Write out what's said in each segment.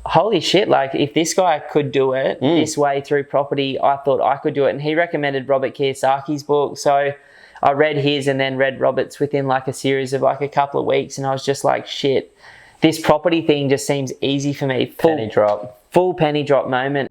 holy shit, like if this guy could do it this way through property, I thought I could do it. And he recommended Robert Kiyosaki's book. So I read his and then read Robert's within like a series of like a couple of weeks. And I was just like, shit, this property thing just seems easy for me. Full penny drop moment.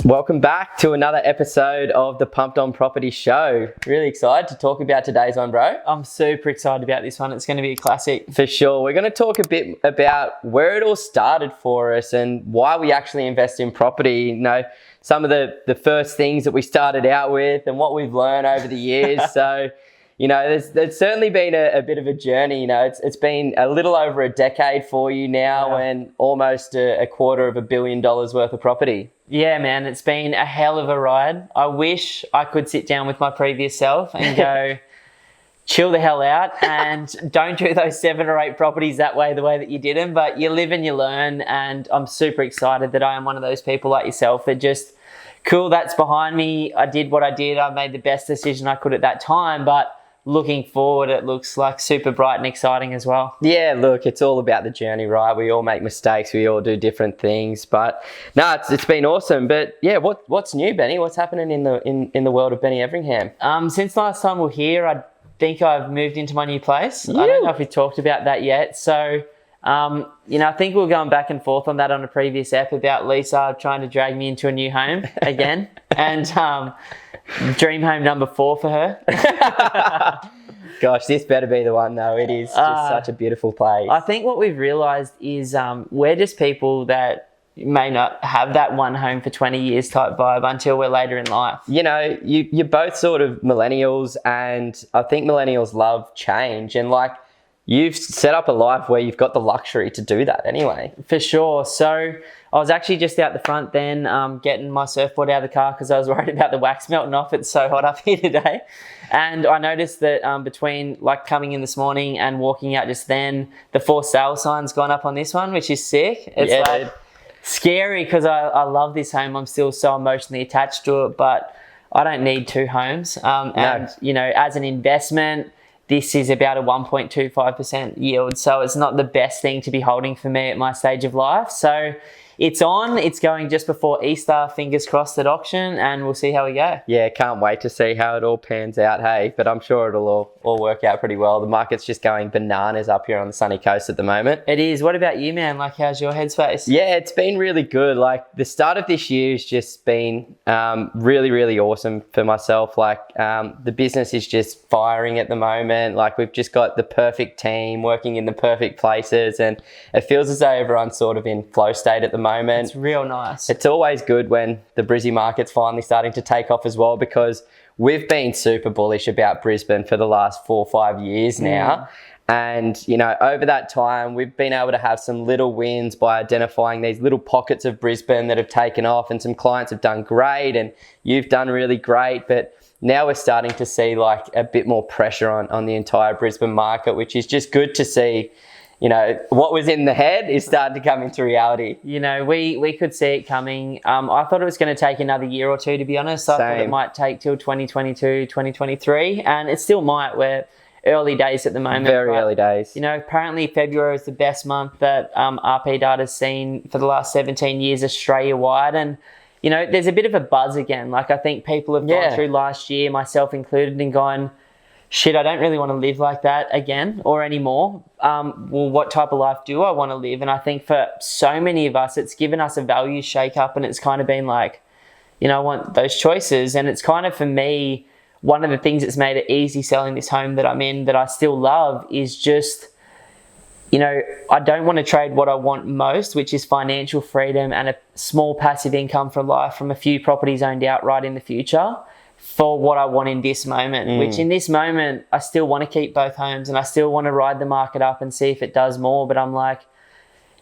Welcome back to another episode of the Pumped On Property Show. Really excited to talk about today's one, bro. I'm super excited about this one. It's going to be a classic. For sure. We're going to talk a bit about where it all started for us and why we actually invest in property. You know, some of the first things that we started out with and what we've learned over the years. So, you know, there's certainly been a bit of a journey. You know, it's been a little over a decade for you now and almost a $250 million worth of property. Yeah, man, it's been a hell of a ride. I wish I could sit down with my previous self and go, chill the hell out and don't do those 7 or 8 properties that way, the way that you did them. But you live and you learn, and I'm super excited that I am one of those people like yourself that just, cool, that's behind me. I did what I did. I made the best decision I could at that time, but looking forward, it looks like super bright and exciting as well. Yeah, look, it's all about the journey, right? We all make mistakes. We all do different things, but no, it's been awesome. But yeah, what's new, Benny? What's happening in the world of Benny Everingham? Since last time we were here, I think I've moved into my new place. I don't know if we talked about that yet. So, you know, I think we were going back and forth on that on a previous ep about Lisa trying to drag me into a new home again. And dream home number 4 for her. Gosh, this better be the one though. It is just such a beautiful place. I think what we've realised is we're just people that may not have that one home for 20 years type vibe until we're later in life. You know, you're both sort of millennials, and I think millennials love change, and like you've set up a life where you've got the luxury to do that anyway. For sure. So I was actually just out the front then getting my surfboard out of the car because I was worried about the wax melting off. It's so hot up here today. And I noticed that between like coming in this morning and walking out just then, the for sale sign's gone up on this one, which is sick. It's scary because I love this home. I'm still so emotionally attached to it, but I don't need 2 homes. And, you know, as an investment, this is about a 1.25% yield. So it's not the best thing to be holding for me at my stage of life. So it's going just before Easter, fingers crossed at auction, and we'll see how we go. Yeah, can't wait to see how it all pans out, hey, but I'm sure it'll all work out pretty well. The market's just going bananas up here on the sunny coast at the moment. It is. What about you, man? Like, how's your headspace? Yeah, it's been really good. Like, the start of this year has just been really, really awesome for myself. Like, the business is just firing at the moment. Like, we've just got the perfect team working in the perfect places, and it feels as though everyone's sort of in flow state at the moment. It's real nice. It's always good when the Brizzy market's finally starting to take off as well, because we've been super bullish about Brisbane for the last 4 or 5 years now. And, you know, over that time, we've been able to have some little wins by identifying these little pockets of Brisbane that have taken off, and some clients have done great and you've done really great. But now we're starting to see like a bit more pressure on the entire Brisbane market, which is just good to see. You know, what was in the head is starting to come into reality. You know, we could see it coming. I thought it was going to take another year or 2, to be honest. I thought it might take till 2022, 2023, and it still might. We're early days at the moment. Very early days. You know, apparently February is the best month that RP data's seen for the last 17 years Australia-wide, and you know, there's a bit of a buzz again. Like, I think people have gone through last year, myself included, and gone, shit, I don't really want to live like that again or anymore. Well, what type of life do I want to live? And I think for so many of us, it's given us a values shake up, and it's kind of been like, you know, I want those choices. And it's kind of, for me, one of the things that's made it easy selling this home that I'm in, that I still love, is just, you know, I don't want to trade what I want most, which is financial freedom and a small passive income for life from a few properties owned outright in the future, for what I want in this moment, which in this moment, I still want to keep both homes and I still want to ride the market up and see if it does more. But I'm like,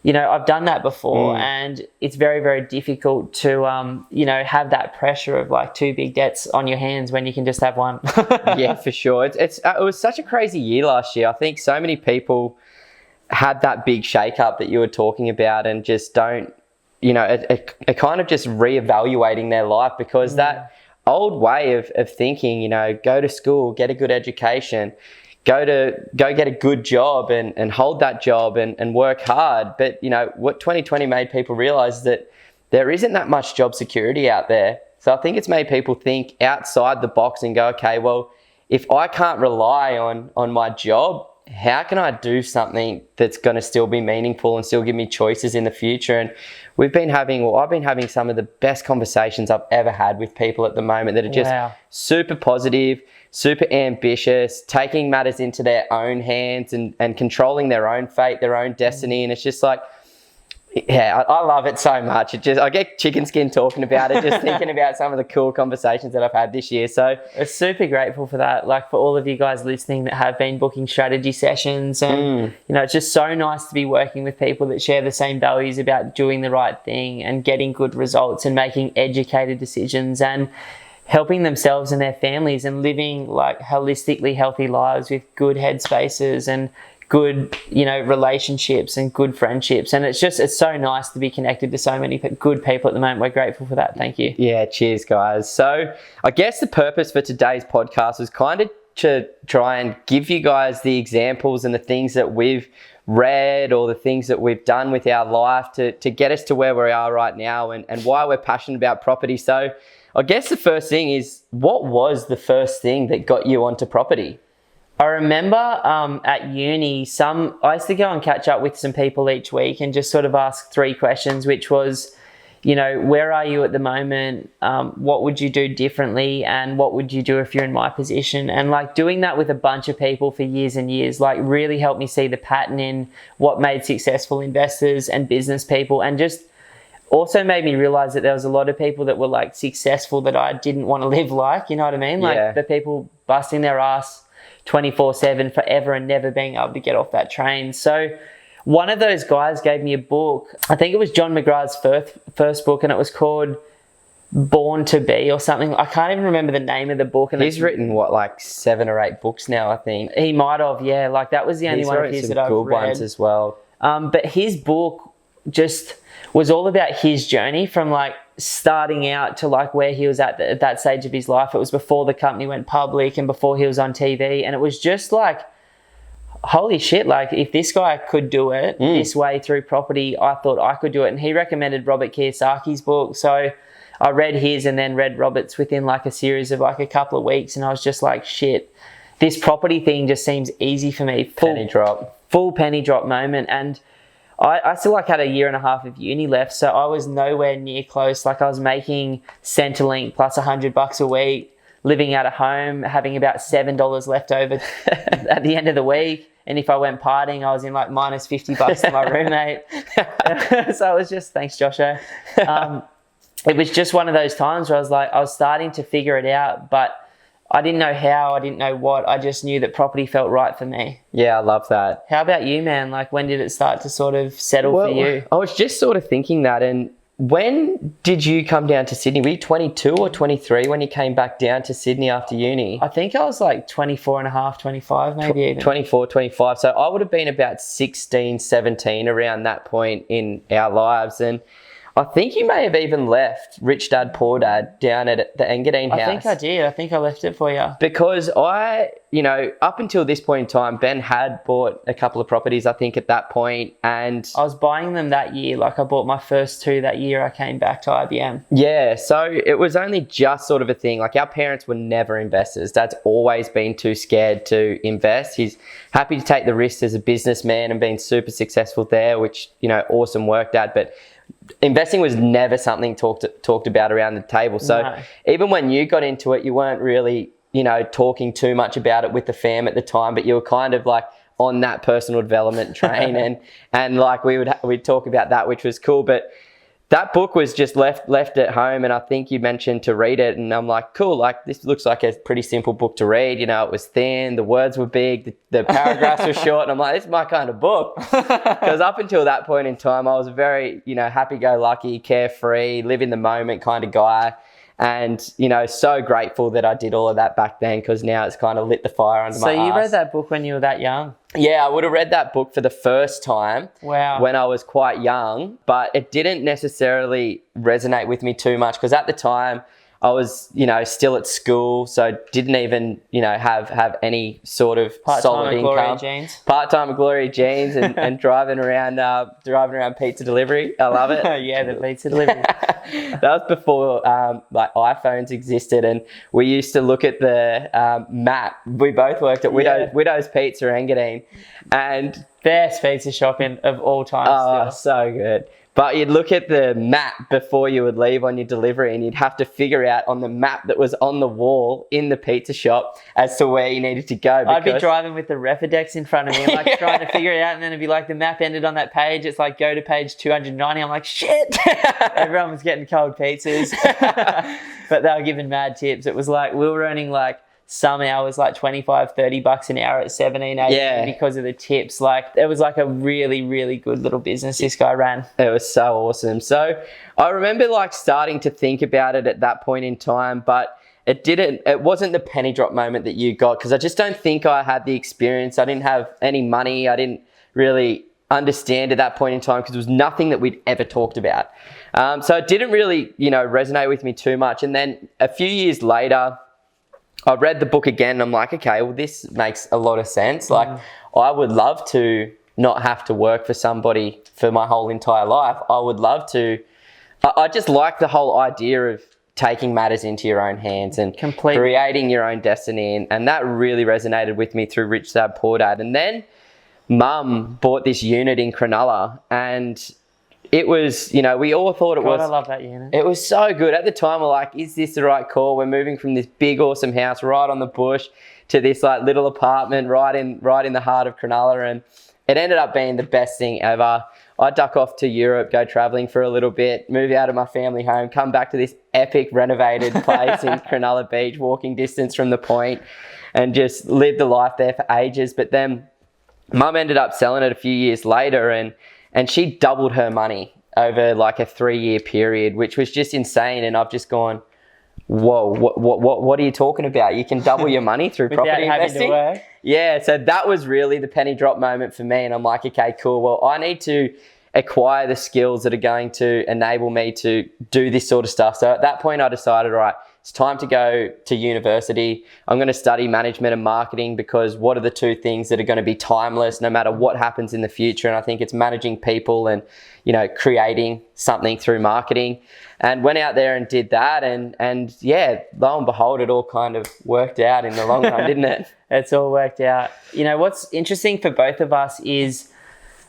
you know, I've done that before, and it's very, very difficult to, you know, have that pressure of like 2 big debts on your hands when you can just have one. Yeah, for sure. It was such a crazy year last year. I think so many people had that big shake up that you were talking about and just don't you know, a kind of just reevaluating their life, because that old way of thinking, you know, go to school, get a good education, go get a good job and hold that job and work hard. But, you know, what 2020 made people realize that there isn't that much job security out there. So I think it's made people think outside the box and go, okay, well, if I can't rely on my job, how can I do something that's going to still be meaningful and still give me choices in the future? And I've been having some of the best conversations I've ever had with people at the moment that are just super positive, super ambitious, taking matters into their own hands and controlling their own fate, their own destiny. And it's just like, yeah, I love it so much. I get chicken skin talking about it, just thinking about some of the cool conversations that I've had this year. So it's super grateful for that. Like, for all of you guys listening that have been booking strategy sessions, and you know, it's just so nice to be working with people that share the same values about doing the right thing and getting good results and making educated decisions and helping themselves and their families and living like holistically healthy lives with good headspaces and good, you know, relationships and good friendships. And it's so nice to be connected to so many good people at the moment. We're grateful for that. Thank you. Yeah, cheers, guys. So I guess the purpose for today's podcast was kind of to try and give you guys the examples and the things that we've read or the things that we've done with our life to get us to where we are right now and why we're passionate about property. So I guess the first thing is, what was the first thing that got you onto property? I remember at uni, I used to go and catch up with some people each week and just sort of ask 3 questions, which was, you know, where are you at the moment? What would you do differently? And what would you do if you're in my position? And like doing that with a bunch of people for years and years, like really helped me see the pattern in what made successful investors and business people, and just also made me realize that there was a lot of people that were like successful that I didn't want to live like, you know what I mean? Like the people busting their ass 24/7 forever and never being able to get off that train. So one of those guys gave me a book. I think it was John McGrath's first book, and it was called Born to Be or something. I can't even remember the name of the book. And he's written like 7 or 8 books now, I think. He might have, yeah. Like that was the only one of his that I've read. He's wrote some good ones as well. But his book just was all about his journey from like starting out to like where he was at that stage of his life. It was before the company went public and before he was on TV, and it was just like, holy shit, like if this guy could do it this way through property, I thought I could do it. And he recommended Robert Kiyosaki's book, so I read his and then read Robert's within like a series of like a couple of weeks, and I was just like, shit, this property thing just seems easy for me. Full penny drop moment. And I still like had a year and a half of uni left, so I was nowhere near close. Like I was making Centrelink plus $100 a week, living out of home, having about $7 left over at the end of the week. And if I went partying, I was in like minus $50 to my roommate. So it was just, thanks, Joshua. It was just one of those times where I was starting to figure it out, but I didn't know how, I didn't know what. I just knew that property felt right for me. Yeah, I love that. How about you, man? Like, when did it start to sort of settle for you? I was just sort of thinking that. And when did you come down to Sydney? Were you 22 or 23 when you came back down to Sydney after uni? I think I was like 24 and a half, 25 maybe even. 24, 25. So I would have been about 16, 17 around that point in our lives. And I think you may have even left Rich Dad Poor Dad down at the Engadine house. I think I did. I think I left it for you. Because up until this point in time, Ben had bought a couple of properties, I think, at that point. And I was buying them that year. Like I bought my first 2 that year I came back to IBM. Yeah. So it was only just sort of a thing. Like our parents were never investors. Dad's always been too scared to invest. He's happy to take the risks as a businessman and been super successful there, which, awesome work, Dad. But investing was never something talked about around the table. So even when you got into it, you weren't really, talking too much about it with the fam at the time, but you were kind of like on that personal development train and like we'd talk about that, which was cool. But that book was just left at home, and I think you mentioned to read it, and I'm like, cool, like this looks like a pretty simple book to read. It was thin, the words were big, the paragraphs were short, and I'm like, this is my kind of book. Because up until that point in time, I was a very, happy-go-lucky, carefree, live in the moment kind of guy. And, so grateful that I did all of that back then, because now it's kind of lit the fire under my ass. So you read that book when you were that young? Yeah, I would have read that book for the first time Wow. when I was quite young, but it didn't necessarily resonate with me too much because at the time I was, still at school, so didn't even, have any sort of solid income. Gloria Jeans. Part-time at Gloria Jeans and driving around pizza delivery. I love it. Yeah, the pizza delivery. That was before iPhones existed, and we used to look at the map. We both worked at Widow's Pizza, Engadine, and best pizza shopping of all time. Oh, so good. But you'd look at the map before you would leave on your delivery, and you'd have to figure out on the map that was on the wall in the pizza shop as to where you needed to go. I'd be driving with the Refidex in front of me, like trying to figure it out, and then it'd be like the map ended on that page. It's like go to page 290. I'm like, shit. Everyone was getting cold pizzas, but they were giving mad tips. It was like we were earning like some hours like $25-$30 an hour at 17-18 because of the tips. Like it was like a really, really good little business this guy ran. It was so awesome. So I remember like starting to think about it at that point in time, but it wasn't the penny drop moment that you got, because I just don't think I had the experience. I didn't have any money. I didn't really understand at that point in time because there was nothing that we'd ever talked about. So it didn't really, resonate with me too much. And then a few years later, I read the book again and I'm like, okay, well, this makes a lot of sense. Like, I would love to not have to work for somebody for my whole entire life. I would love to, I just like the whole idea of taking matters into your own hands and creating your own destiny. And that really resonated with me through Rich Dad Poor Dad. And then Mum bought this unit in Cronulla, and it was, we all thought it was. I love that unit. It was so good. At the time, we're like, is this the right call? We're moving from this big, awesome house right on the bush to this like little apartment right in the heart of Cronulla. And it ended up being the best thing ever. I duck off to Europe, go traveling for a little bit, move out of my family home, come back to this epic renovated place in Cronulla Beach, walking distance from the point, and just lived the life there for ages. But then Mum ended up selling it a few years later, and she doubled her money over like a 3-year period, which was just insane. And I've just gone, whoa, what are you talking about? You can double your money through property investing? Yeah, so that was really the penny drop moment for me. And I'm like, okay, cool. Well, I need to acquire the skills that are going to enable me to do this sort of stuff. So at that point, I decided, all right, it's time to go to university. I'm going to study management and marketing, because what are the two things that are going to be timeless no matter what happens in the future? And I think it's managing people and, creating something through marketing. And went out there and did that. And yeah, lo and behold, it all kind of worked out in the long run, didn't it? It's all worked out. What's interesting for both of us is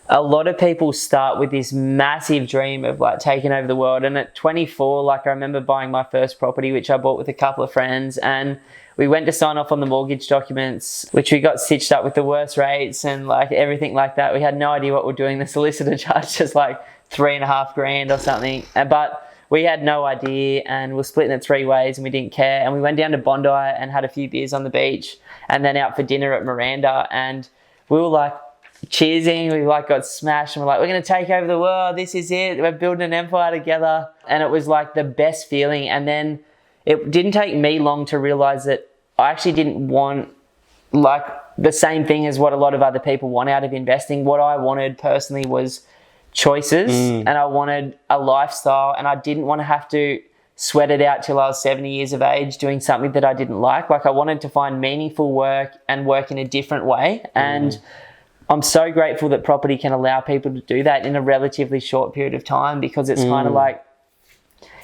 a lot of people start with this massive dream of like taking over the world. And at 24, like I remember buying my first property, which I bought with a couple of friends, and we went to sign off on the mortgage documents, which we got stitched up with the worst rates and like everything like that. We had no idea what we're doing. The solicitor charged us like $3,500 or something. But we had no idea, and we're splitting it 3 ways and we didn't care. And we went down to Bondi and had a few beers on the beach and then out for dinner at Miranda. And we were like, cheersing, we like got smashed, and we're like, we're going to take over the world, this is it, we're building an empire together. And it was like the best feeling. And then it didn't take me long to realize that I actually didn't want like the same thing as what a lot of other people want out of investing. What I wanted personally was choices, and I wanted a lifestyle, and I didn't want to have to sweat it out till I was 70 years of age doing something that I didn't like. Like I wanted to find meaningful work and work in a different way. And I'm so grateful that property can allow people to do that in a relatively short period of time, because it's kind of like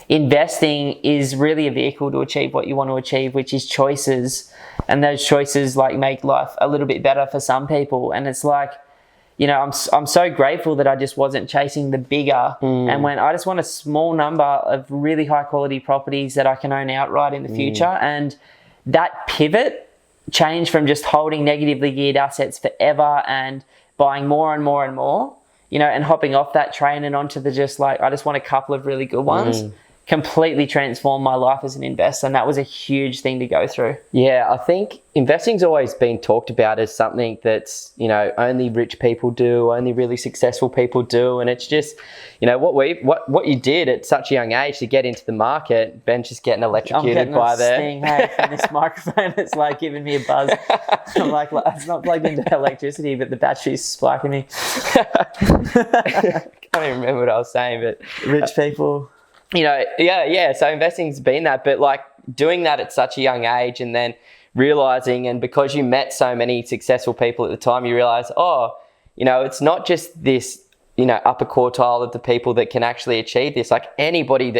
investing is really a vehicle to achieve what you want to achieve, which is choices. And those choices like make life a little bit better for some people. And it's like, I'm so grateful that I just wasn't chasing the bigger. And when I just want a small number of really high quality properties that I can own outright in the future. And that pivot change from just holding negatively geared assets forever and buying more and more and more, and hopping off that train and onto the just like, I just want a couple of really good ones, completely transformed my life as an investor, and that was a huge thing to go through. Yeah, I think investing's always been talked about as something that's, you know, only rich people do, only really successful people do, and it's just, you know, what you did at such a young age to get into the market. Ben's just getting electrocuted by there. Sting, hey, from this microphone, it's like giving me a buzz. I'm like, it's not plugged into electricity, but the battery's spiking me. I can't even remember what I was saying, but rich people. You know, yeah. So investing's been that, but like doing that at such a young age and then realizing, and because you met so many successful people at the time, you realize, oh, you know, it's not just this, you know, upper quartile of the people that can actually achieve this. Like anybody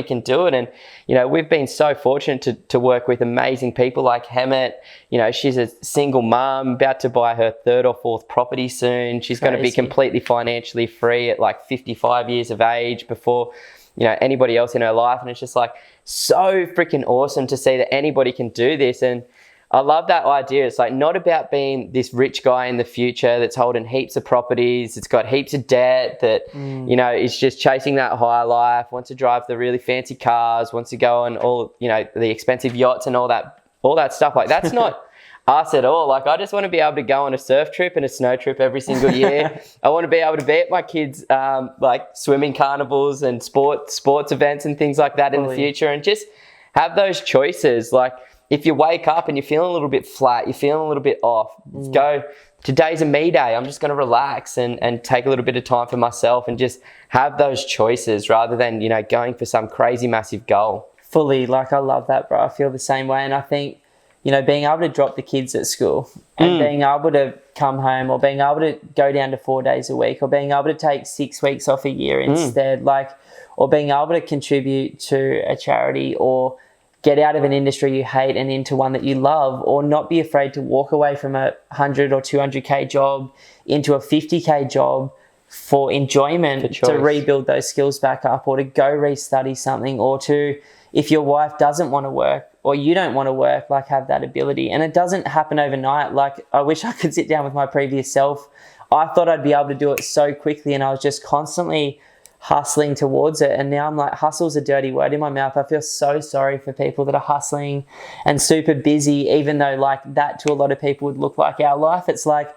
can do it. And, you know, we've been so fortunate to work with amazing people like Hemet. You know, she's a single mom about to buy her 3rd or 4th property soon. She's going to be completely financially free at like 55 years of age before, you know, anybody else in her life. And it's just like so freaking awesome to see that anybody can do this. And I love that idea. It's like not about being this rich guy in the future that's holding heaps of properties, it's got heaps of debt, that, you know, is just chasing that high life, wants to drive the really fancy cars, wants to go on all, you know, the expensive yachts and all that stuff. Like that's not us at all. Like I just want to be able to go on a surf trip and a snow trip every single year. I want to be able to be at my kids' like swimming carnivals and sports events and things like that in the future, and just have those choices. Like if you wake up and you're feeling a little bit flat, you're feeling a little bit off, go, today's a me day. I'm just going to relax and take a little bit of time for myself and just have those choices rather than, you know, going for some crazy massive goal. Fully. Like I love that, bro. I feel the same way. And I think, you know, being able to drop the kids at school and being able to come home, or being able to go down to 4 days a week, or being able to take 6 weeks off a year instead, like, or being able to contribute to a charity, or get out of an industry you hate and into one that you love, or not be afraid to walk away from a 100 or 200K job into a 50K job for enjoyment, to rebuild those skills back up, or to go restudy something, or to, if your wife doesn't want to work or you don't want to work, like have that ability. And it doesn't happen overnight. Like I wish I could sit down with my previous self. I thought I'd be able to do it so quickly, and I was just constantly hustling towards it. And now I'm like, hustle's a dirty word in my mouth. I feel so sorry for people that are hustling and super busy, even though like that to a lot of people would look like our life. It's like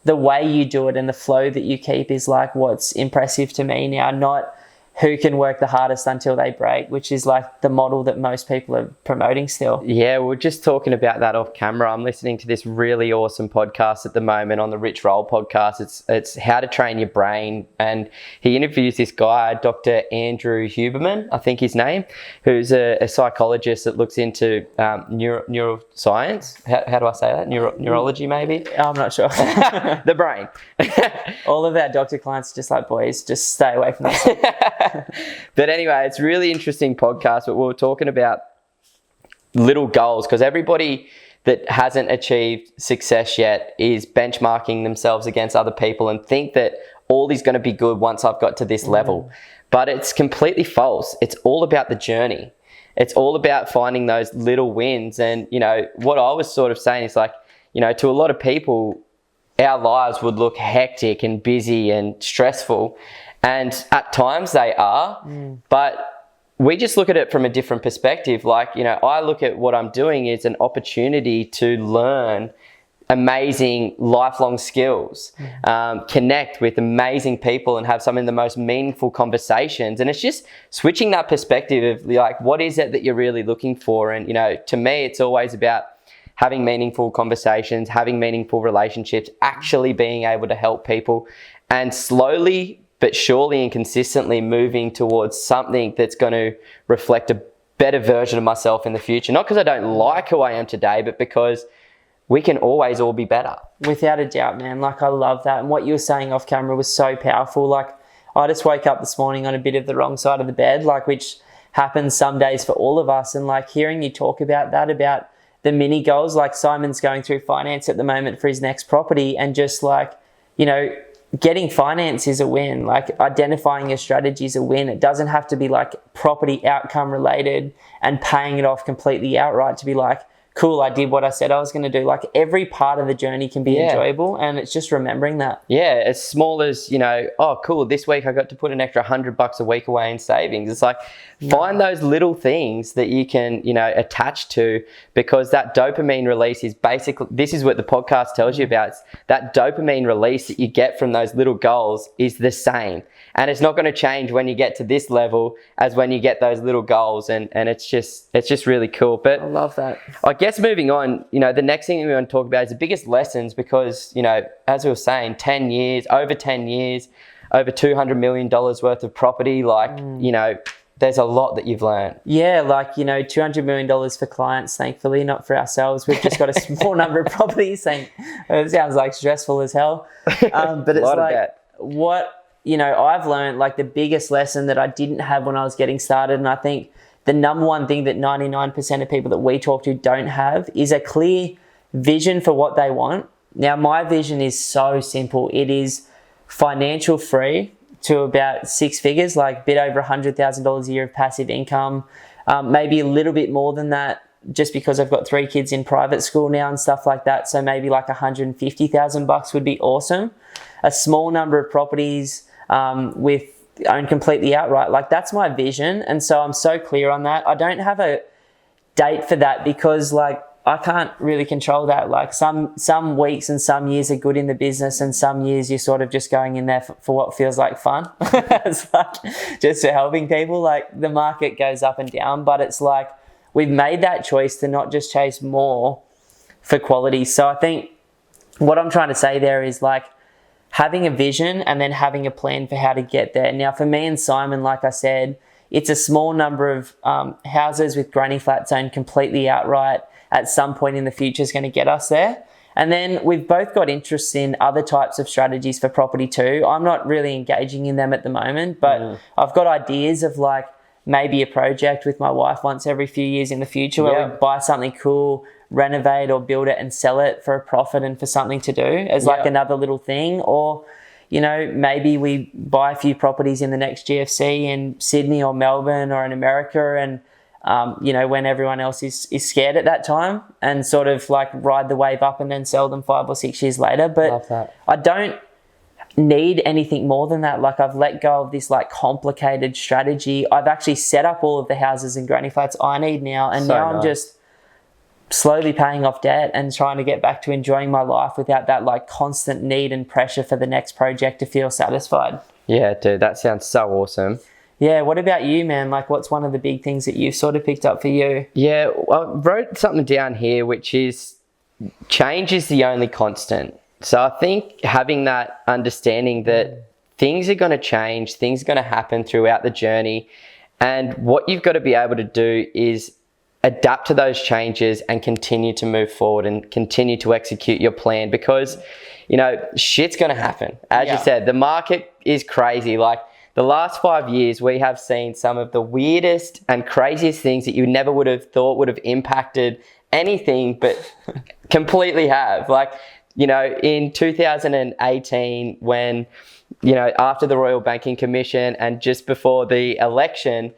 the way you do it and the flow that you keep is like what's impressive to me now, not who can work the hardest until they break, which is like the model that most people are promoting still. Yeah, we're just talking about that off camera. I'm listening to this really awesome podcast at the moment on the Rich Roll podcast. It's How to Train Your Brain. And he interviews this guy, Dr. Andrew Huberman, I think his name, who's a psychologist that looks into neuroscience. How do I say that? Neurology, maybe? I'm not sure. The brain. All of our doctor clients are just like, boys, just stay away from that. But anyway, it's a really interesting podcast, but we were talking about little goals, because everybody that hasn't achieved success yet is benchmarking themselves against other people and think that all is going to be good once I've got to this level. But it's completely false. It's all about the journey. It's all about finding those little wins. And, you know, what I was sort of saying is like, you know, to a lot of people, our lives would look hectic and busy and stressful. And at times they are, but we just look at it from a different perspective. Like, you know, I look at what I'm doing as an opportunity to learn amazing lifelong skills, connect with amazing people and have some of the most meaningful conversations. And it's just switching that perspective of like, what is it that you're really looking for? And, you know, to me, it's always about having meaningful conversations, having meaningful relationships, actually being able to help people, and slowly but surely and consistently moving towards something that's going to reflect a better version of myself in the future. Not because I don't like who I am today, but because we can always all be better. Without a doubt, man. Like, I love that. And what you were saying off camera was so powerful. Like, I just woke up this morning on a bit of the wrong side of the bed, like, which happens some days for all of us. And like hearing you talk about that, about the mini goals, like Simon's going through finance at the moment for his next property, and just like, you know, getting finance is a win. Like, identifying your strategy is a win. It doesn't have to be like property outcome related and paying it off completely outright. To be like, cool, I did what I said I was going to do. Like every part of the journey can be enjoyable, and it's just remembering that. Yeah, as small as, oh, cool, this week I got to put an extra $100 a week away in savings. It's like, find those little things that you can, attach to, because that dopamine release is basically, this is what the podcast tells you about. It's that dopamine release that you get from those little goals is the same. And it's not going to change when you get to this level as when you get those little goals. And it's just really cool. But I love that. I guess moving on, the next thing we want to talk about is the biggest lessons, because, as we were saying, over 10 years, over $200 million worth of property, there's a lot that you've learned. Yeah, $200 million for clients, thankfully, not for ourselves. We've just got a small number of properties. It sounds like stressful as hell. But it's what, I've learned, the biggest lesson that I didn't have when I was getting started, and I think the number one thing that 99% of people that we talk to don't have is a clear vision for what they want. Now, my vision is so simple. It is financial free to about 6 figures, a bit over $100,000 a year of passive income, maybe a little bit more than that, just because I've got 3 kids in private school now and stuff like that. So maybe $150,000 would be awesome. A small number of properties with owned completely outright. That's my vision. And so I'm so clear on that. I don't have a date for that because I can't really control that. Some weeks and some years are good in the business, and some years you're sort of just going in there for what feels like fun. It's just for helping people. The market goes up and down, but it's we've made that choice to not just chase more for quality. So I think what I'm trying to say there is having a vision and then having a plan for how to get there. Now, for me and Simon, like I said, it's a small number of houses with granny flats owned completely outright. At some point in the future is going to get us there. And then we've both got interests in other types of strategies for property too. I'm not really engaging in them at the moment, but I've got ideas of maybe a project with my wife once every few years in the future where we buy something cool, renovate or build it and sell it for a profit and for something to do as another little thing. Or, maybe we buy a few properties in the next GFC in Sydney or Melbourne or in America, and when everyone else is scared at that time, and sort of ride the wave up and then sell them 5 or 6 years later. But I don't need anything more than that. I've let go of this complicated strategy. I've actually set up all of the houses and granny flats I need now, and now I'm just slowly paying off debt and trying to get back to enjoying my life without that constant need and pressure for the next project to feel satisfied. Yeah, dude, that sounds so awesome. Yeah, what about you, man? What's one of the big things that you've sort of picked up for you? Yeah, I wrote something down here, which is change is the only constant. So I think having that understanding that things are going to change, things are going to happen throughout the journey, and what you've got to be able to do is adapt to those changes and continue to move forward and continue to execute your plan, because, shit's going to happen. As you said, the market is crazy. The last 5 years, we have seen some of the weirdest and craziest things that you never would have thought would have impacted anything, but completely have. In 2018, when, after the Royal Banking Commission and just before the election,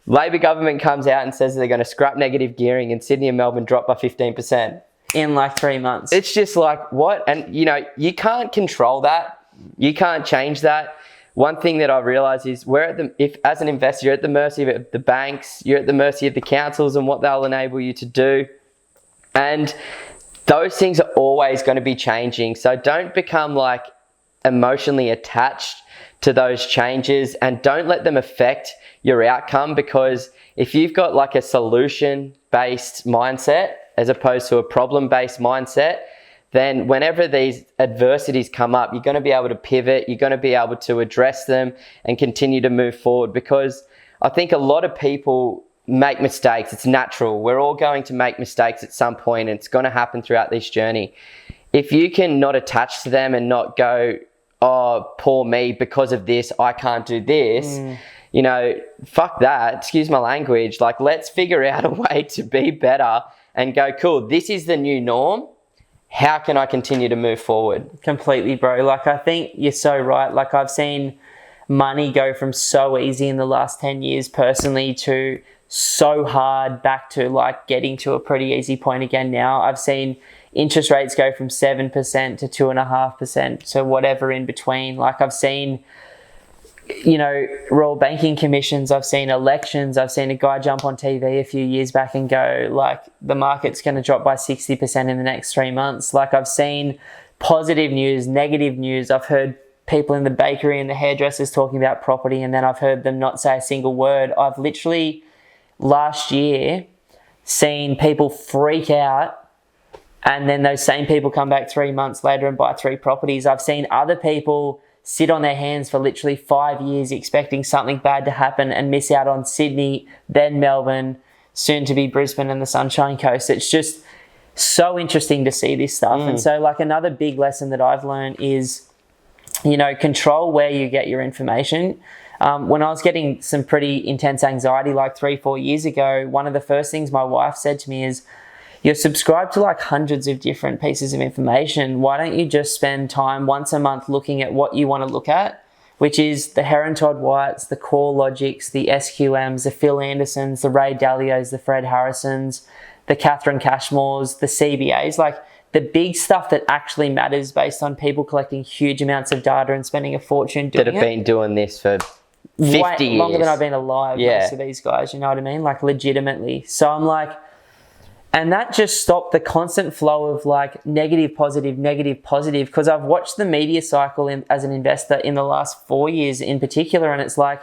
Labor government comes out and says they're going to scrap negative gearing, and Sydney and Melbourne drop by 15%. In 3 months. It's just what? And, you can't control that. You can't change that. One thing that I realized is as an investor, you're at the mercy of the banks, you're at the mercy of the councils and what they'll enable you to do. And those things are always going to be changing. So don't become emotionally attached to those changes, and don't let them affect your outcome, because if you've got a solution-based mindset as opposed to a problem-based mindset, then whenever these adversities come up, you're going to be able to pivot, you're going to be able to address them and continue to move forward. Because I think a lot of people make mistakes. It's natural. We're all going to make mistakes at some point, and it's going to happen throughout this journey. If you can not attach to them and not go, oh, poor me, because of this, I can't do this, fuck that, excuse my language. Let's figure out a way to be better and go, cool, this is the new norm. How can I continue to move forward? Completely, bro. I think you're so right. I've seen money go from so easy in the last 10 years personally to so hard back to like getting to a pretty easy point again now. I've seen interest rates go from 7% to 2.5% to whatever in between. Like I've seen, you know, royal banking commissions, I've seen elections, I've seen a guy jump on TV a few years back and go like the market's going to drop by 60% in the next 3 months. Like I've seen positive news, negative news. I've heard people in the bakery and the hairdressers talking about property, and then I've heard them not say a single word. I've literally last year seen people freak out, and then those same people come back 3 months later and buy 3 properties. I've seen other people sit on their hands for literally 5 years expecting something bad to happen and miss out on Sydney, then Melbourne, soon to be Brisbane and the Sunshine Coast. It's just so interesting to see this stuff. And so like another big lesson that I've learned is, you know, control where you get your information. When I was getting some pretty intense anxiety like 3-4 years ago, one of the first things my wife said to me is, you're subscribed to like hundreds of different pieces of information. Why don't you just spend time once a month looking at what you want to look at, which is the Heron Todd Whites, the Core Logics, the SQMs, the Phil Andersons, the Ray Dalios, the Fred Harrisons, the Catherine Cashmores, the CBAs, like the big stuff that actually matters based on people collecting huge amounts of data and spending a fortune doing it. That have been doing this for 50 years. Longer than I've been alive, most of these guys, you know what I mean? Like legitimately. So I'm like, and that just stopped the constant flow of like negative, positive, because I've watched the media cycle as an investor in the last 4 years in particular, and it's like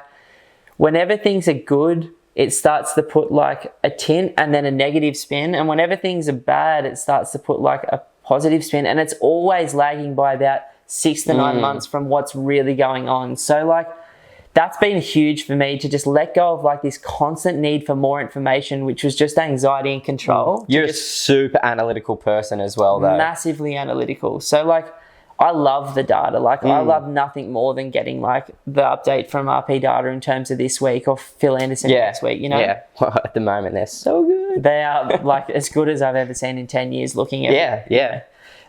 whenever things are good, it starts to put like a tint and then a negative spin, and whenever things are bad, it starts to put like a positive spin, and it's always lagging by about 6 to 9 months from what's really going on. So like that's been huge for me to just let go of like this constant need for more information, which was just anxiety and control. You're a super analytical person as well, though. Massively analytical. So like I love the data. Like I love nothing more than getting like the update from RP data in terms of this week or Phil Anderson next week, you know? Yeah, well, at the moment they're so good. They are like as good as I've ever seen in 10 years looking at it. Yeah.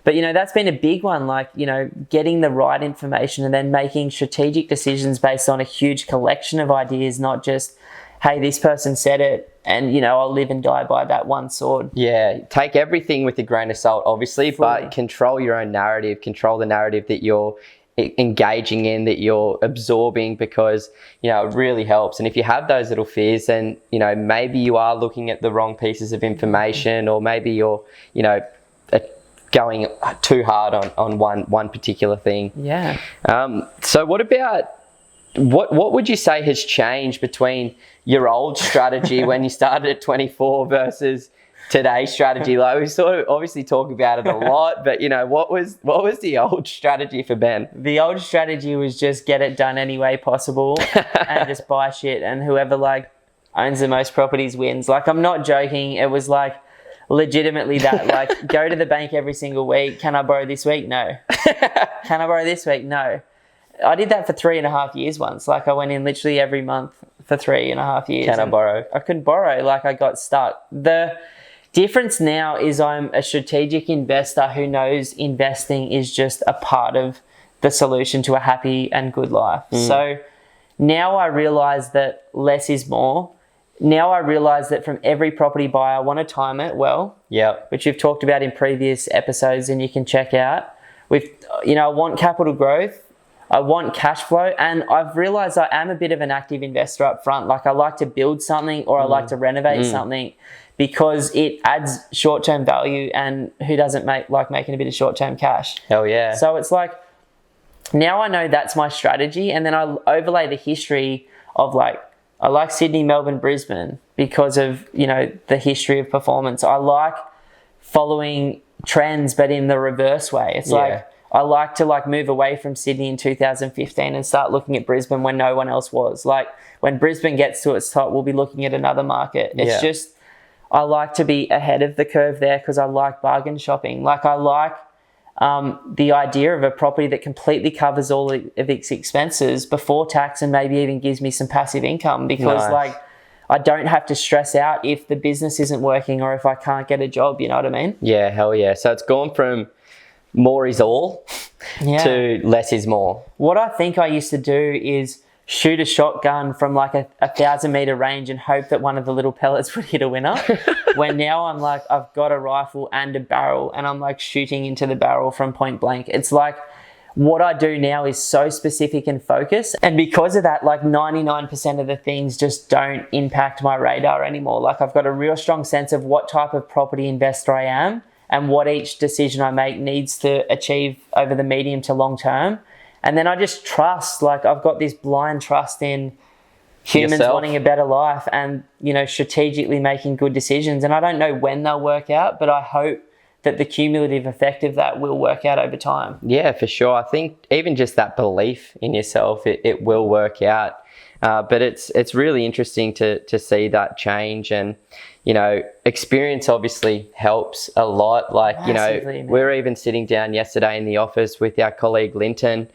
But, you know, that's been a big one, like, you know, getting the right information and then making strategic decisions based on a huge collection of ideas, not just, hey, this person said it and, you know, I'll live and die by that one sword. Yeah, take everything with a grain of salt, obviously, but control your own narrative, control the narrative that you're engaging in, that you're absorbing, because, you know, it really helps. And if you have those little fears, then, you know, maybe you are looking at the wrong pieces of information, or maybe you're, you know, going too hard on one particular thing. Yeah. So what about, what would you say has changed between your old strategy when you started at 24 versus today's strategy? Like we sort of obviously talk about it a lot, but you know, what was the old strategy for Ben? The old strategy was just get it done any way possible and just buy shit, and whoever like owns the most properties wins. Like I'm not joking. It was like legitimately that, like, go to the bank every single week. Can I borrow this week? No. Can I borrow this week? No. I did that for 3.5 years once. Like I went in literally every month for 3.5 years. Can I borrow? I couldn't borrow. Like I got stuck. The difference now is I'm a strategic investor who knows investing is just a part of the solution to a happy and good life. So now I realize that less is more. Now I realize that from every property buyer, I want to time it well. Yeah. Which we've talked about in previous episodes and you can check out. I want capital growth. I want cash flow. And I've realized I am a bit of an active investor up front. Like I like to build something or I like to renovate something because it adds short-term value, and who doesn't like making a bit of short-term cash? Hell yeah. So it's like, now I know that's my strategy, and then I overlay the history of like, I like Sydney, Melbourne, Brisbane because of, you know, the history of performance. I like following trends, but in the reverse way. It's like, I like to like move away from Sydney in 2015 and start looking at Brisbane when no one else was. Like when Brisbane gets to its top, we'll be looking at another market. It's just, I like to be ahead of the curve there because I like bargain shopping. Like I like the idea of a property that completely covers all of its expenses before tax and maybe even gives me some passive income, because like I don't have to stress out if the business isn't working or if I can't get a job, you know what I mean? Yeah, hell yeah. So it's gone from more is all to less is more. What I think I used to do is shoot a shotgun from like a 1,000-meter range and hope that one of the little pellets would hit a winner. When now I'm like, I've got a rifle and a barrel and I'm like shooting into the barrel from point blank. It's like what I do now is so specific and focused. And because of that, like 99% of the things just don't impact my radar anymore. Like I've got a real strong sense of what type of property investor I am and what each decision I make needs to achieve over the medium to long term. And then I just trust, like I've got this blind trust in humans wanting a better life and, you know, strategically making good decisions. And I don't know when they'll work out, but I hope that the cumulative effect of that will work out over time. Yeah, for sure. I think even just that belief in yourself, it will work out. But it's really interesting to see that change. And, you know, experience obviously helps a lot. Like, Massively, you know, man. we were even sitting down yesterday in the office with our colleague Linton,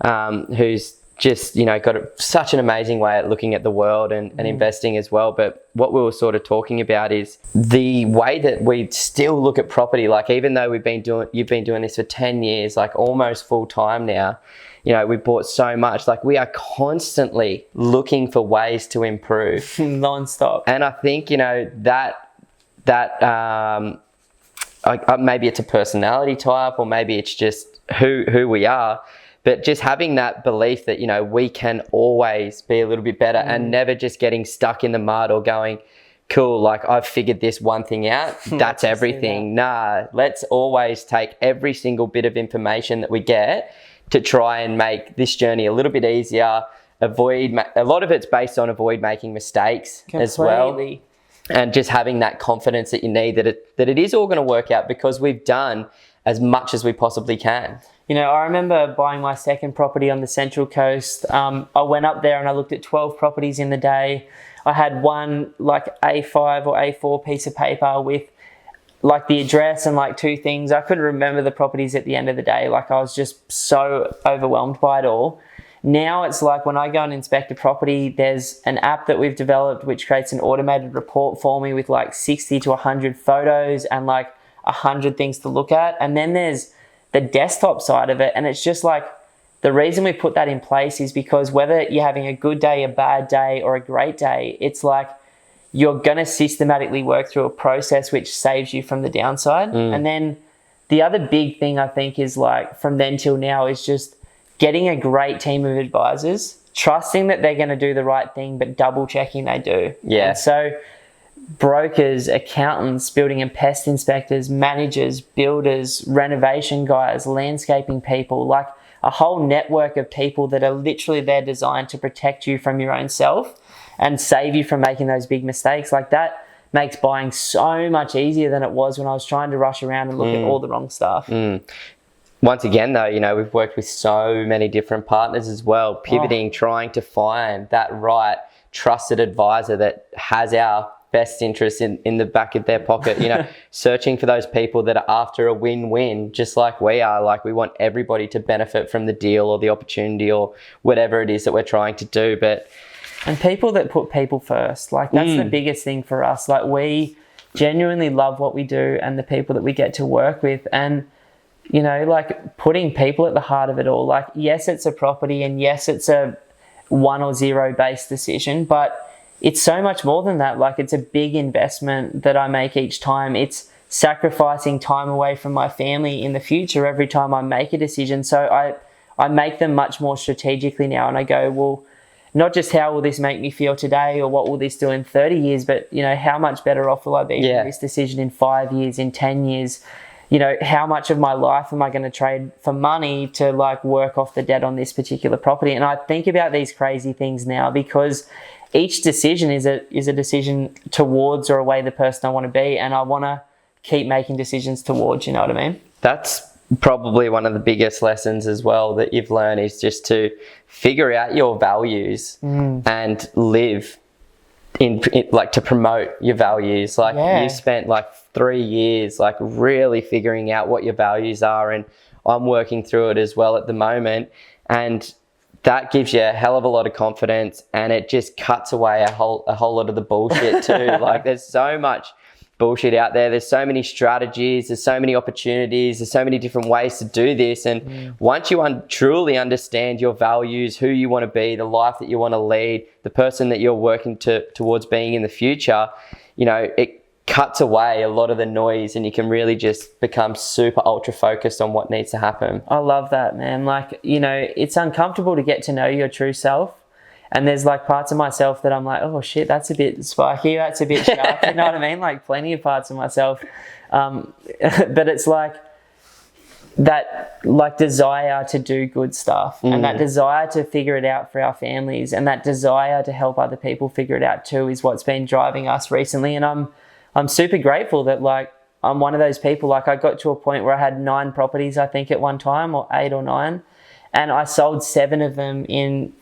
who's just, you know, got such an amazing way at looking at the world and investing as well. But what we were sort of talking about is the way that we still look at property. Like, even though you've been doing this for 10 years, like almost full time now, you know, we bought so much, like we are constantly looking for ways to improve. Non-stop. And I think, you know, that maybe it's a personality type or maybe it's just who we are. But just having that belief that, you know, we can always be a little bit better and never just getting stuck in the mud or going, cool, like I've figured this one thing out, that's everything. Nah, let's always take every single bit of information that we get to try and make this journey a little bit easier. A lot of it's based on avoid making mistakes as well. And just having that confidence that you need that it is all going to work out because we've done as much as we possibly can. You know, I remember buying my second property on the Central Coast. I went up there and I looked at 12 properties in the day. I had one like A5 or A4 piece of paper with like the address and like two things. I couldn't remember the properties at the end of the day. Like I was just so overwhelmed by it all. Now it's like when I go and inspect a property, there's an app that we've developed which creates an automated report for me with like 60 to 100 photos and like 100 things to look at. And then there's the desktop side of it. And it's just like, the reason we put that in place is because whether you're having a good day, a bad day, or a great day, it's like you're going to systematically work through a process which saves you from the downside. And then the other big thing I think is like from then till now is just getting a great team of advisors, trusting that they're going to do the right thing, but double checking they do. Yeah. And so brokers, accountants, building and pest inspectors, managers, builders, renovation guys, landscaping people, like a whole network of people that are literally there designed to protect you from your own self and save you from making those big mistakes. Like that makes buying so much easier than it was when I was trying to rush around and look at all the wrong stuff. Once again, though, you know, we've worked with so many different partners as well, pivoting, trying to find that right trusted advisor that has our best interest in the back of their pocket, you know, searching for those people that are after a win-win, just like we are. Like we want everybody to benefit from the deal or the opportunity or whatever it is that we're trying to do. And people that put people first, like that's the biggest thing for us. Like we genuinely love what we do and the people that we get to work with. And, you know, like putting people at the heart of it all. Like, yes, it's a property and yes, it's a 1 or 0 based decision, but it's so much more than that. Like it's a big investment that I make each time. It's sacrificing time away from my family in the future every time I make a decision. So I make them much more strategically now. And I go, well, not just how will this make me feel today or what will this do in 30 years, but, you know, how much better off will I be from this decision in 5 years, in 10 years? You know, how much of my life am I going to trade for money to like work off the debt on this particular property? And I think about these crazy things now because each decision is a decision towards or away the person I want to be, and I want to keep making decisions towards, you know what I mean? That's probably one of the biggest lessons as well that you've learned is just to figure out your values and live in like to promote your values. Like you spent like 3 years like really figuring out what your values are, and I'm working through it as well at the moment, and that gives you a hell of a lot of confidence, and it just cuts away a whole lot of the bullshit too. Like there's so much bullshit out there. There's so many strategies, there's so many opportunities, there's so many different ways to do this. And once you truly understand your values, who you want to be, the life that you want to lead, the person that you're working towards being in the future, you know, it cuts away a lot of the noise and you can really just become super ultra focused on what needs to happen. I love that, man. Like, you know, it's uncomfortable to get to know your true self. And there's like parts of myself that I'm like, oh shit, that's a bit spiky, that's a bit sharp. You know what I mean? Like plenty of parts of myself. But it's like that like desire to do good stuff and that desire to figure it out for our families and that desire to help other people figure it out too is what's been driving us recently. And I'm super grateful that like I'm one of those people. Like I got to a point where I had 9 properties, I think at one time, or 8 or 9. And I sold 7 of them in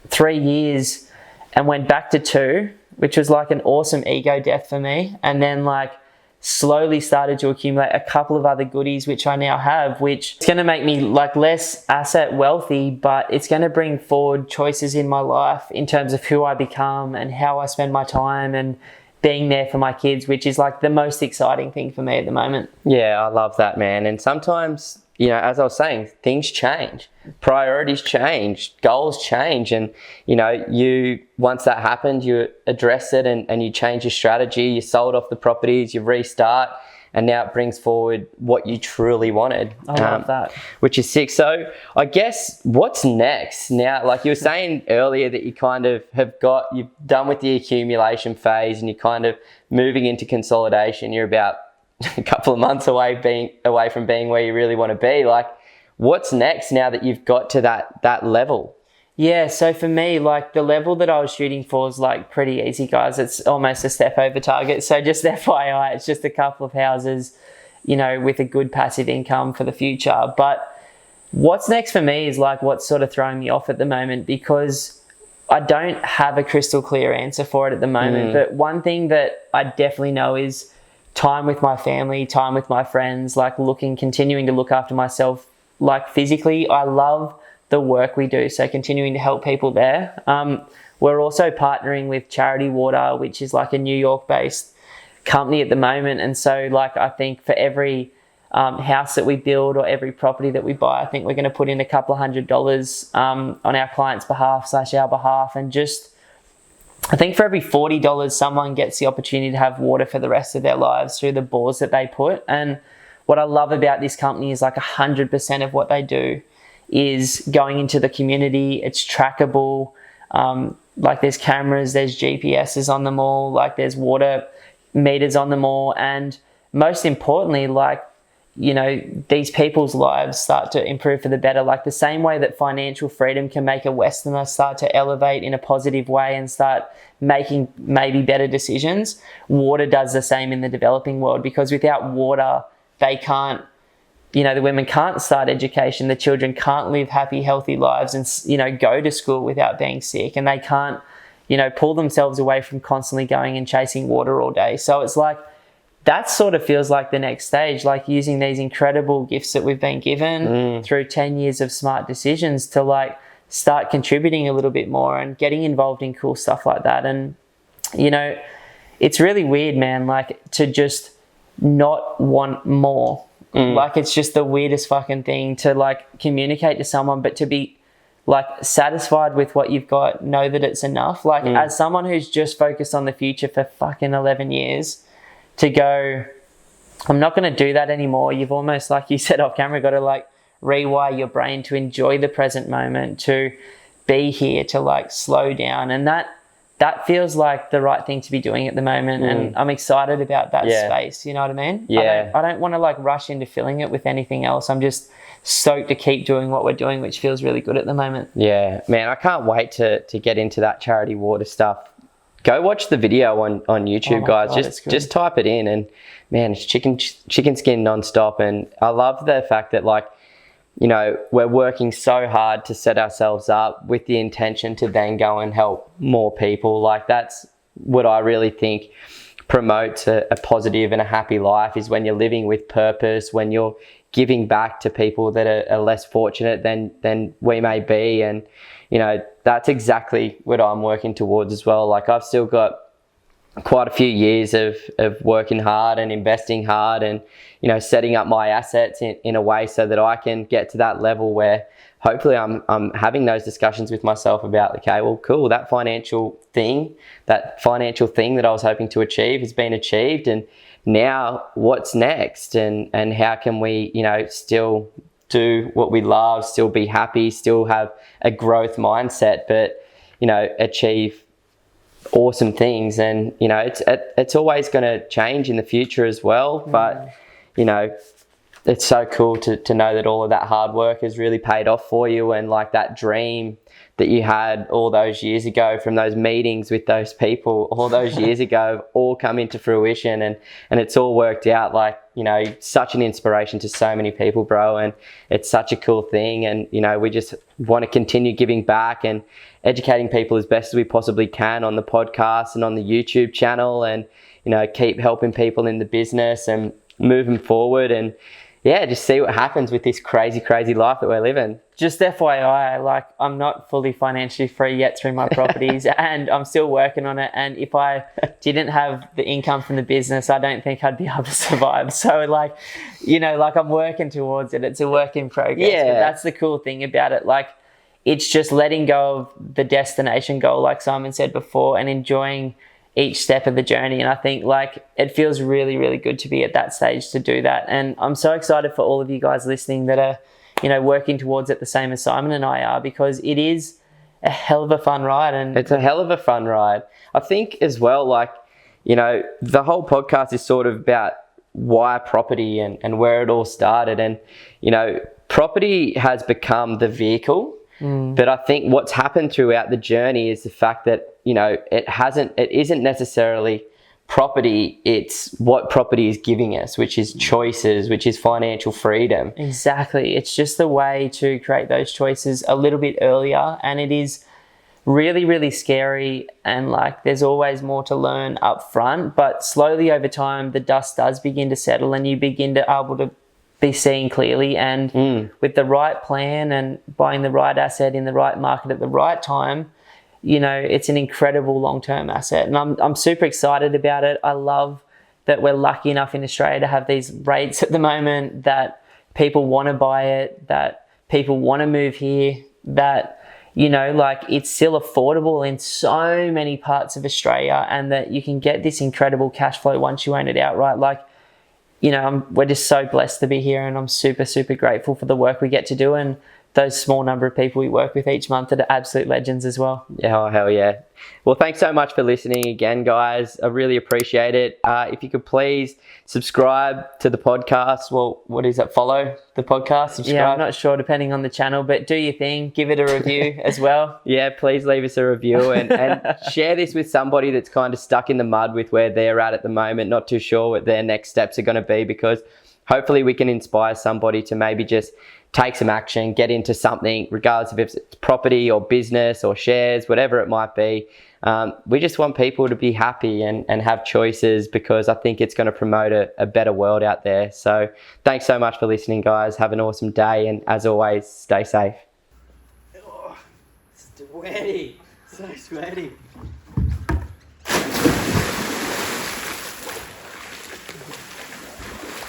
3 years and went back to 2, which was like an awesome ego death for me. And then like slowly started to accumulate a couple of other goodies, which I now have, which is going to make me like less asset wealthy, but it's going to bring forward choices in my life in terms of who I become and how I spend my time and being there for my kids, which is like the most exciting thing for me at the moment. Yeah, I love that, man. And sometimes, you know, as I was saying, things change, priorities change, goals change. And, you know, once that happened, you address it and you change your strategy, you sold off the properties, you restart, and now it brings forward what you truly wanted. I love that. Which is sick. So I guess what's next now? Like you were saying earlier that you kind of you've done with the accumulation phase and you're kind of moving into consolidation. You're about a couple of months away from being where you really want to be. Like what's next now that you've got to that level? Yeah, so for me, like the level that I was shooting for is like pretty easy, guys. It's almost a step over target. So just FYI, it's just a couple of houses, you know, with a good passive income for the future. But what's next for me is like what's sort of throwing me off at the moment, because I don't have a crystal clear answer for it at the moment. But one thing that I definitely know is time with my family, time with my friends, like continuing to look after myself, like physically. I love the work we do, so continuing to help people there. We're also partnering with Charity Water, which is like a New York based company at the moment. And so like I think for every house that we build or every property that we buy, I think we're going to put in a couple of $100 on our client's behalf / our behalf. And just I think for every $40 someone gets the opportunity to have water for the rest of their lives through the bores that they put. And what I love about this company is like 100% of what they do is going into the community. It's trackable. Like there's cameras, there's GPSs on them all, like there's water meters on them all. And most importantly, like, you know, these people's lives start to improve for the better. Like the same way that financial freedom can make a Westerner start to elevate in a positive way and start making maybe better decisions, water does the same in the developing world, because without water, they can't, you know, the women can't start education, the children can't live happy, healthy lives and, you know, go to school without being sick, and they can't, you know, pull themselves away from constantly going and chasing water all day. So it's like, that sort of feels like the next stage, like using these incredible gifts that we've been given through 10 years of smart decisions to like start contributing a little bit more and getting involved in cool stuff like that. And, you know, it's really weird, man, like to just not want more. Like it's just the weirdest fucking thing to like communicate to someone, but to be like satisfied with what you've got, know that it's enough. Like as someone who's just focused on the future for fucking 11 years, to go, I'm not going to do that anymore. You've almost, like you said off camera, got to like rewire your brain to enjoy the present moment, to be here, to like slow down. And that feels like the right thing to be doing at the moment. And I'm excited about that space. You know what I mean? Yeah. I don't want to like rush into filling it with anything else. I'm just stoked to keep doing what we're doing, which feels really good at the moment. Yeah, man, I can't wait to get into that Charity Water stuff. Go watch the video on YouTube, guys. God, just type it in, and man, it's chicken skin nonstop. And I love the fact that, like, you know, we're working so hard to set ourselves up with the intention to then go and help more people. Like, that's what I really think promotes a positive and a happy life, is when you're living with purpose, when you're giving back to people that are less fortunate than we may be. And, you know, that's exactly what I'm working towards as well. Like, I've still got quite a few years of working hard and investing hard and, you know, setting up my assets in a way so that I can get to that level where hopefully I'm having those discussions with myself about, okay, well, cool, that financial thing that I was hoping to achieve has been achieved, and now what's next, and how can we, you know, still do what we love, still be happy, still have a growth mindset, but, you know, achieve awesome things. And, you know, it's always going to change in the future as well, but, you know, it's so cool to know that all of that hard work has really paid off for you, and like that dream that you had all those years ago from those meetings with those people all those years ago all come into fruition, and it's all worked out. Like, you know, such an inspiration to so many people, bro, and it's such a cool thing. And, you know, we just want to continue giving back and educating people as best as we possibly can on the podcast and on the YouTube channel, and, you know, keep helping people in the business and moving forward, and yeah, just see what happens with this crazy life that we're living. Just FYI, like, I'm not fully financially free yet through my properties and I'm still working on it. And if I didn't have the income from the business, I don't think I'd be able to survive. So, like, you know, like, I'm working towards it. It's a work in progress. Yeah. But that's the cool thing about it. Like, it's just letting go of the destination goal, like Simon said before, and enjoying each step of the journey. And I think, like, it feels really good to be at that stage to do that. And I'm so excited for all of you guys listening that are, you know, working towards it the same as Simon and I are, because it is a hell of a fun ride. And it's a hell of a fun ride. I think as well, like, you know, the whole podcast is sort of about why property and where it all started. And, you know, property has become the vehicle. But I think what's happened throughout the journey is the fact that, you know, it isn't necessarily property, it's what property is giving us, which is choices, which is financial freedom. Exactly. It's just the way to create those choices a little bit earlier, and it is really scary, and, like, there's always more to learn up front, but slowly over time the dust does begin to settle and you begin to able to be seeing clearly, and with the right plan and buying the right asset in the right market at the right time, you know, it's an incredible long-term asset. And I'm super excited about it. I love that we're lucky enough in Australia to have these rates at the moment, that people want to buy it, that people want to move here, that, you know, like, it's still affordable in so many parts of Australia, and that you can get this incredible cash flow once you own it outright. Like, you know, we're just so blessed to be here, and I'm super grateful for the work we get to do, and those small number of people we work with each month that are absolute legends as well. Yeah, oh, hell yeah. Well, thanks so much for listening again, guys. I really appreciate it. If you could please subscribe to the podcast. Well, what is it? Follow the podcast? Subscribe? Yeah, I'm not sure, depending on the channel, but do your thing. Give it a review as well. Yeah, please leave us a review, and share this with somebody that's kind of stuck in the mud with where they're at the moment, not too sure what their next steps are going to be, because hopefully we can inspire somebody to maybe just take some action, get into something, regardless of if it's property or business or shares, whatever it might be. We just want people to be happy and have choices, because I think it's going to promote a better world out there. So thanks so much for listening, guys. Have an awesome day, and as always, stay safe. Oh, sweaty. So sweaty.